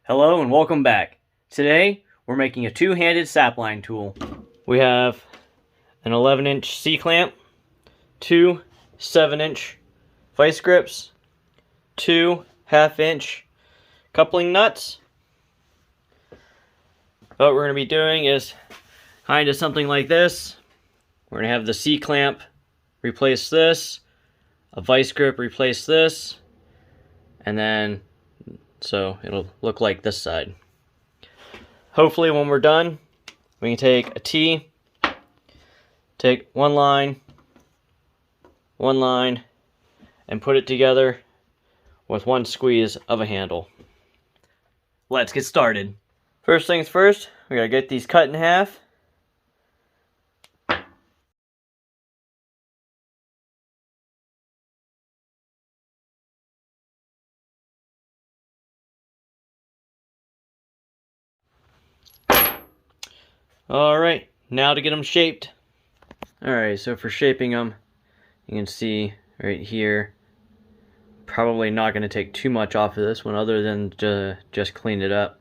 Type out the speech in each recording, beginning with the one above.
Hello and welcome back. Today we're making a two-handed sapline tool. We have an 11-inch C-clamp, two 7-inch vice grips, two 1/2-inch coupling nuts. What we're going to be doing is kind of something like this. We're going to have the C-clamp replace this, a vice grip replace this, and then so it'll look like this side. Hopefully when we're done, we can take a T, take one line, and put it together with one squeeze of a handle. Let's get started. First things first, we gotta get these cut in half. Alright, now to get them shaped. Alright, so for shaping them, you can see right here, probably not going to take too much off of this one other than just clean it up.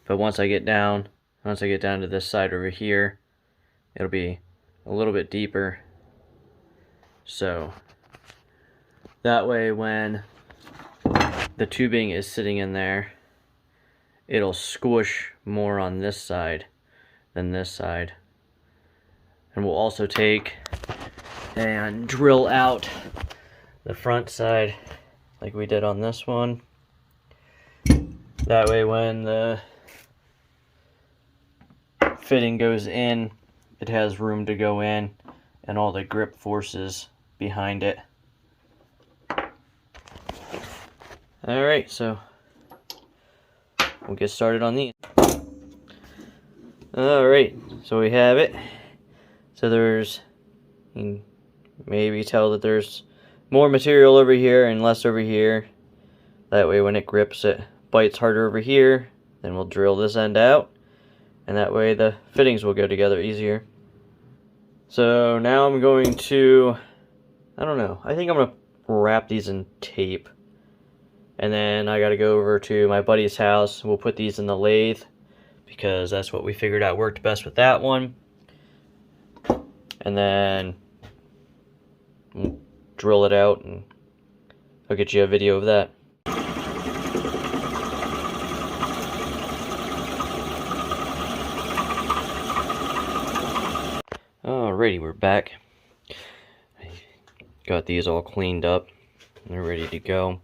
But once I get down to this side over here, it'll be a little bit deeper. So that way when the tubing is sitting in there, it'll squish more on this side than this side. And we'll also take and drill out the front side like we did on this one. That way when the fitting goes in, it has room to go in and all the grip forces behind it. Alright, so we'll get started on these. Alright, so we have it. So there's, you can maybe tell that there's more material over here and less over here. That way when it grips, it bites harder over here. Then we'll drill this end out, and that way the fittings will go together easier. So now I'm going to, I think I'm going to wrap these in tape. And then I got to go over to my buddy's house. We'll put these in the lathe, because that's what we figured out worked best with that one. And then we'll drill it out, and I'll get you a video of that. Alrighty, we're back. I got these all cleaned up. They're ready to go.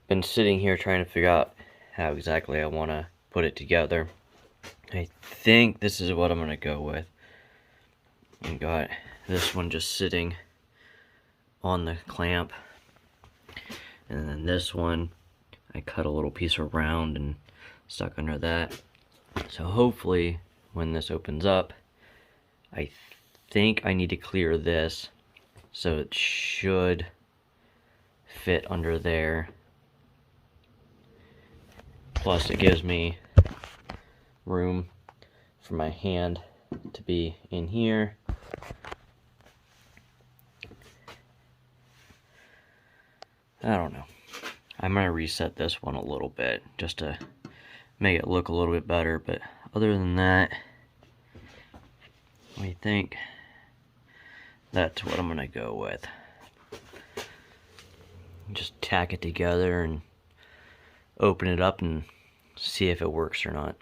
Been sitting here trying to figure out how exactly I want to put it together. I think this is what I'm going to go with. I got this one just sitting on the clamp, and then this one I cut a little piece around and stuck under that. So hopefully when this opens up, I think I need to clear this so it should fit under there. Plus it gives me room for my hand to be in here. I don't know. I'm going to reset this one a little bit just to make it look a little bit better, but other than that, I think that's what I'm going to go with. Just tack it together and open it up and see if it works or not.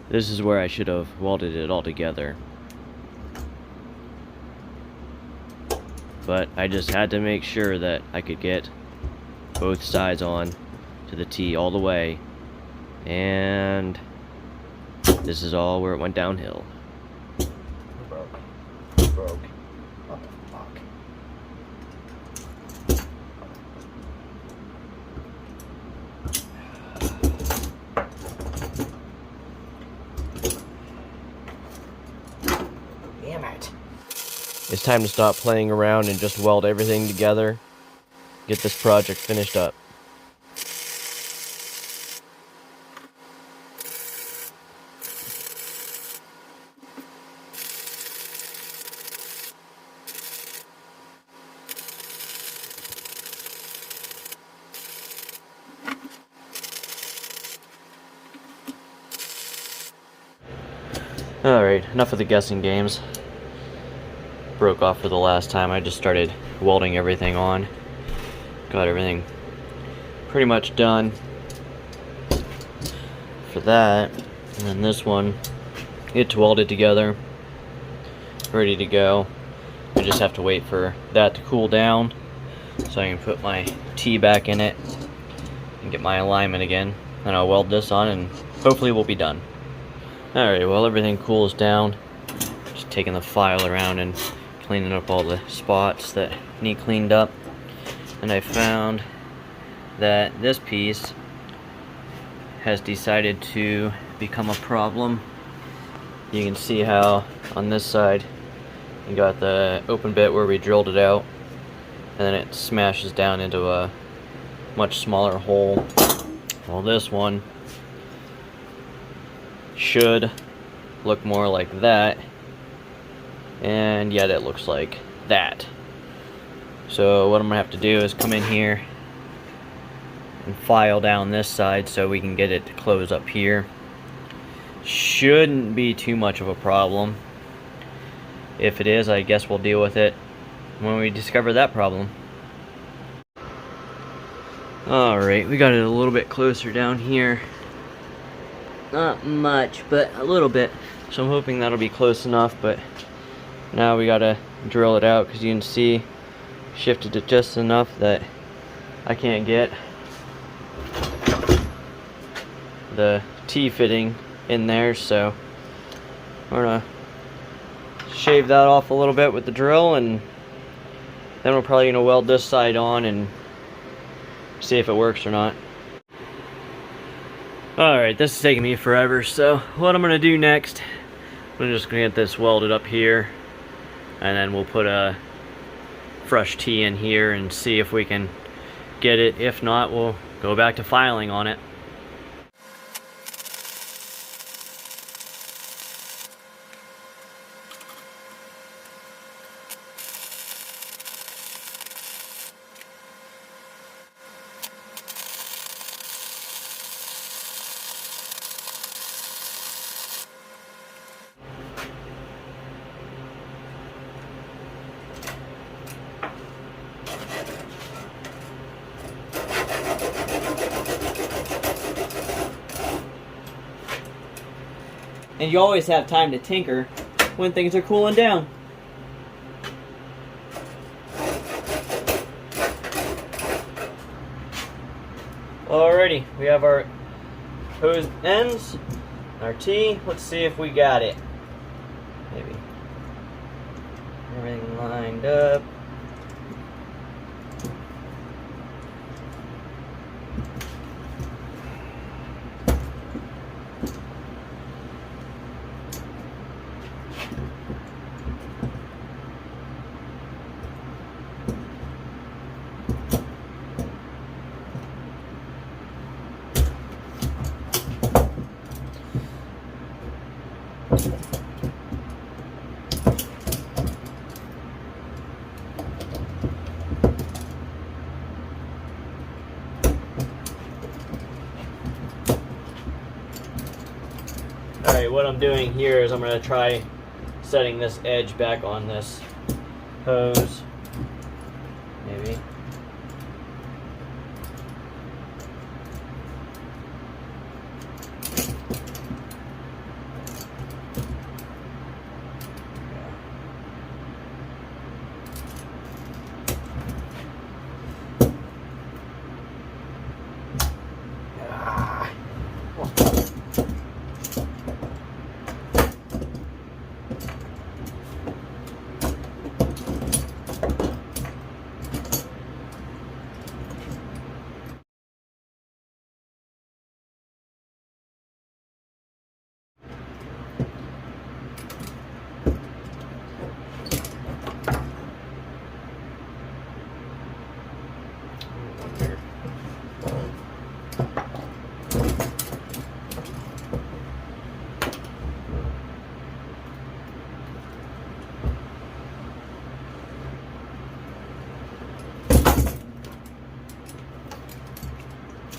This is where I should have welded it all together. But I just had to make sure that I could get both sides on to the T all the way. And this is all where it went downhill. Broke. What the fuck? Damn it. It's time to stop playing around and just weld everything together. Get this project finished up. Alright, enough of the guessing games. Broke off for the last time. I just started welding everything on. Got everything pretty much done for that. And then this one, it's welded together, ready to go. I just have to wait for that to cool down so I can put my T back in it and get my alignment again. Then I'll weld this on and hopefully we'll be done. Alright, well, everything cools down. Just taking the file around and cleaning up all the spots that need cleaned up. And I found that this piece has decided to become a problem. You can see how on this side you got the open bit where we drilled it out, and then it smashes down into a much smaller hole. Well, this one should look more like that, and yet it looks like that. So what I'm gonna have to do is come in here and file down this side so we can get it to close up here. Shouldn't be too much of a problem. If it is, I guess we'll deal with it when we discover that problem. Alright, we got it a little bit closer down here. Not much, but a little bit. So I'm hoping that'll be close enough, but now we gotta drill it out because you can see shifted it just enough that I can't get the T fitting in there, so we're gonna shave that off a little bit with the drill, and then we're probably gonna weld this side on and see if it works or not. Alright, this is taking me forever, so what I'm gonna do next, I'm just gonna get this welded up here, and then we'll put a fresh T in here and see if we can get it. If not, we'll go back to filing on it. And you always have time to tinker when things are cooling down. Alrighty, we have our hose ends, our T. Let's see if we got it. Maybe. Everything lined up. Alright, what I'm doing here is I'm going to try setting this edge back on this hose. Maybe.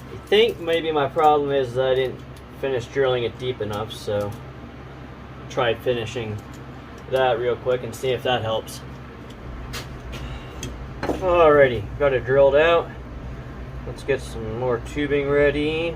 I think maybe my problem is that I didn't finish drilling it deep enough, so try finishing that real quick and see if that helps. Alrighty, got it drilled out. Let's get some more tubing ready.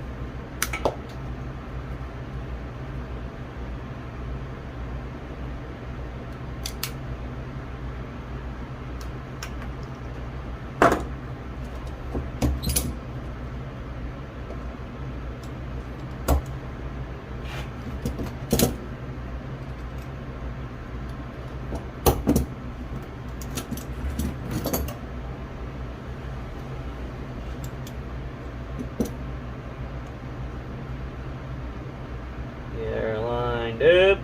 They're lined up.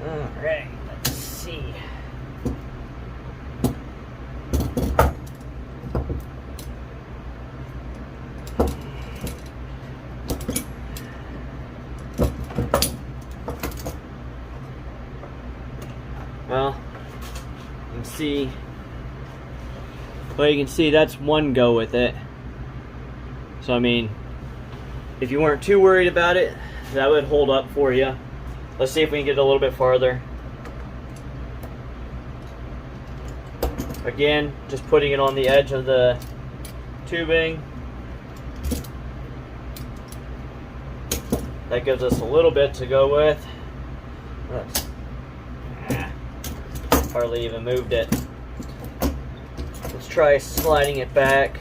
Alright, let's see. Well, you can see that's one go with it. So I mean, if you weren't too worried about it, that would hold up for you. Let's see if we can get a little bit farther. Again, just putting it on the edge of the tubing. That gives us a little bit to go with. Hardly even moved it. Let's try sliding it back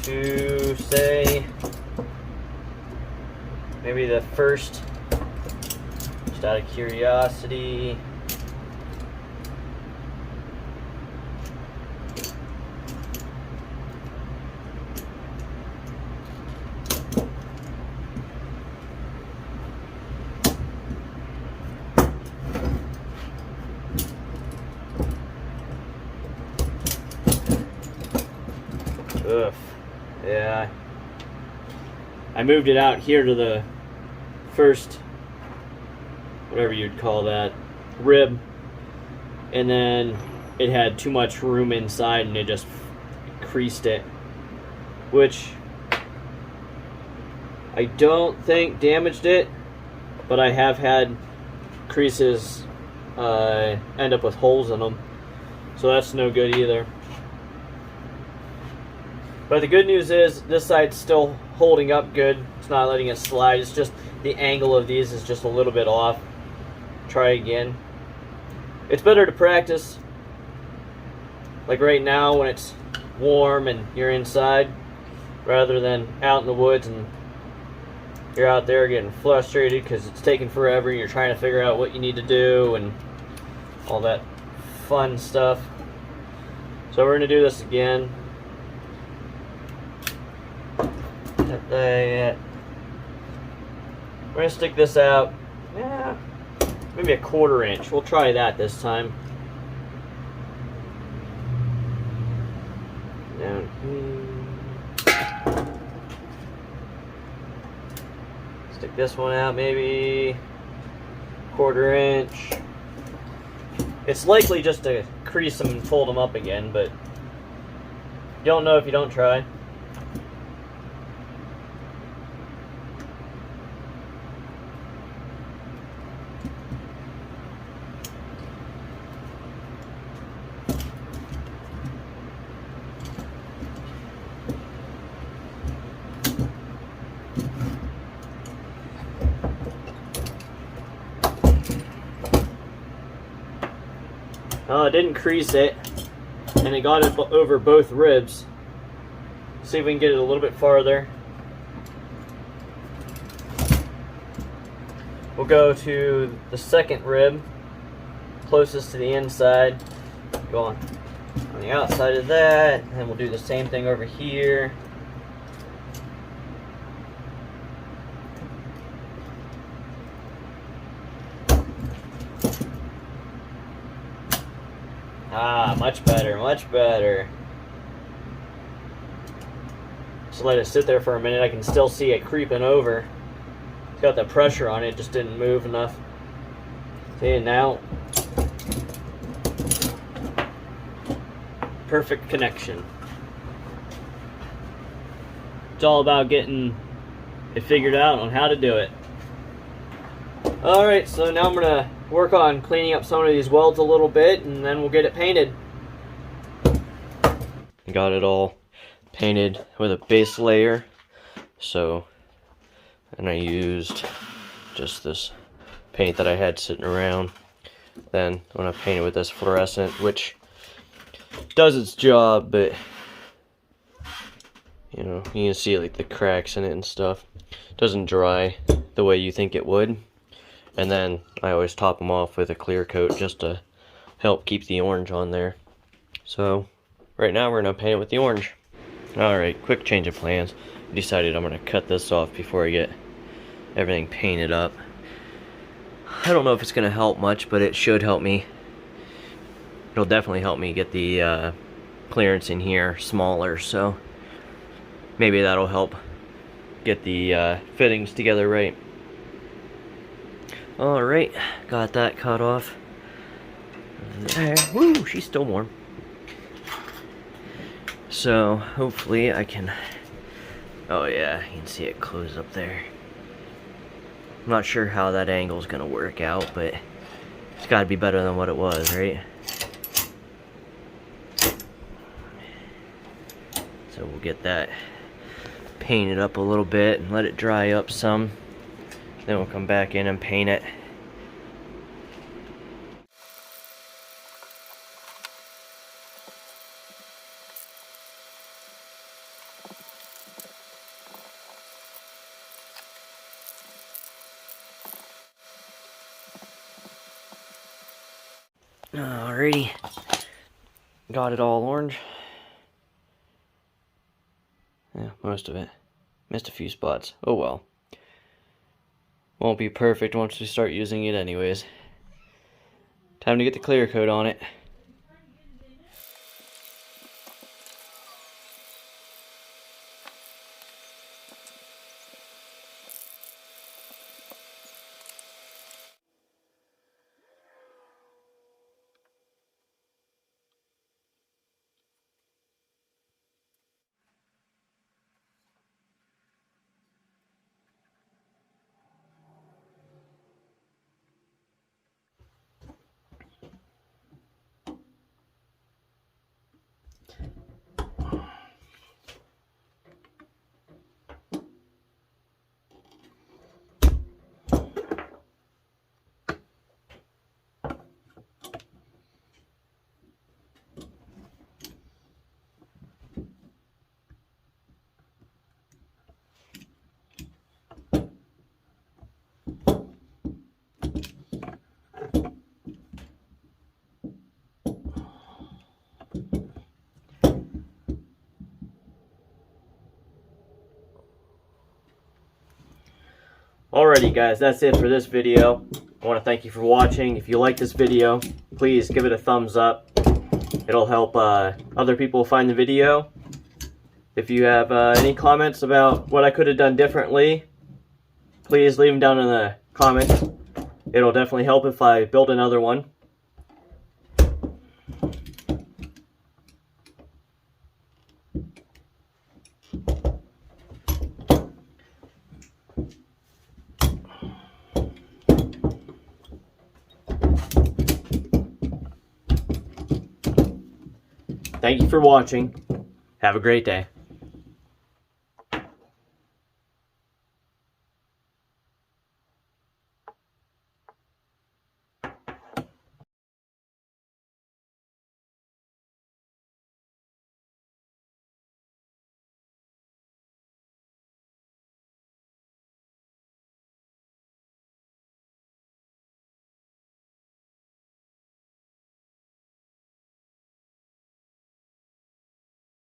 to, say, maybe the first, just out of curiosity. Ugh. Yeah. I moved it out here to the first, whatever you'd call that, rib, and then it had too much room inside and it just creased it, which I don't think damaged it, but I have had creases end up with holes in them, so that's no good either. But the good news is this side's still holding up good. It's not letting it slide. It's just the angle of these is just a little bit off. Try again. It's better to practice, like right now when it's warm and you're inside, rather than out in the woods and you're out there getting frustrated because it's taking forever and you're trying to figure out what you need to do and all that fun stuff. So we're going to do this again. We're going to stick this out, yeah, maybe a 1/4 inch. We'll try that this time. Down here. Stick this one out maybe 1/4 inch. It's likely just to crease them and fold them up again, but you don't know if you don't try. I didn't crease it, and it got it over both ribs. See if we can get it a little bit farther. We'll go to the second rib, closest to the inside. Go on the outside of that, and we'll do the same thing over here. Ah, much better, much better. Just let it sit there for a minute. I can still see it creeping over. It's got the pressure on it, just didn't move enough. See, now, perfect connection. It's all about getting it figured out on how to do it. Alright, so now I'm going to work on cleaning up some of these welds a little bit, and then we'll get it painted. Got it all painted with a base layer, and I used just this paint that I had sitting around. Then I'm going to paint it with this fluorescent, which does its job, but you know, you can see like the cracks in it and stuff. It doesn't dry the way you think it would. And then I always top them off with a clear coat just to help keep the orange on there. So right now we're going to paint it with the orange. Alright, quick change of plans. I decided I'm going to cut this off before I get everything painted up. I don't know if it's going to help much, but it should help me. It'll definitely help me get the clearance in here smaller, so maybe that'll help get the fittings together right. Alright, got that cut off. There. Woo, she's still warm. So, hopefully I can... Oh yeah, you can see it close up there. I'm not sure how that angle's gonna work out, but it's gotta be better than what it was, right? So we'll get that painted up a little bit and let it dry up some. Then we'll come back in and paint it. Alrighty, got it all orange. Yeah, most of it. Missed a few spots. Oh well. Won't be perfect once we start using it anyways. Time to get the clear coat on it. Alrighty guys, that's it for this video. I want to thank you for watching. If you like this video, please give it a thumbs up. It'll help other people find the video. If you have any comments about what I could have done differently, please leave them down in the comments. It'll definitely help if I build another one. Thank you for watching. Have a great day.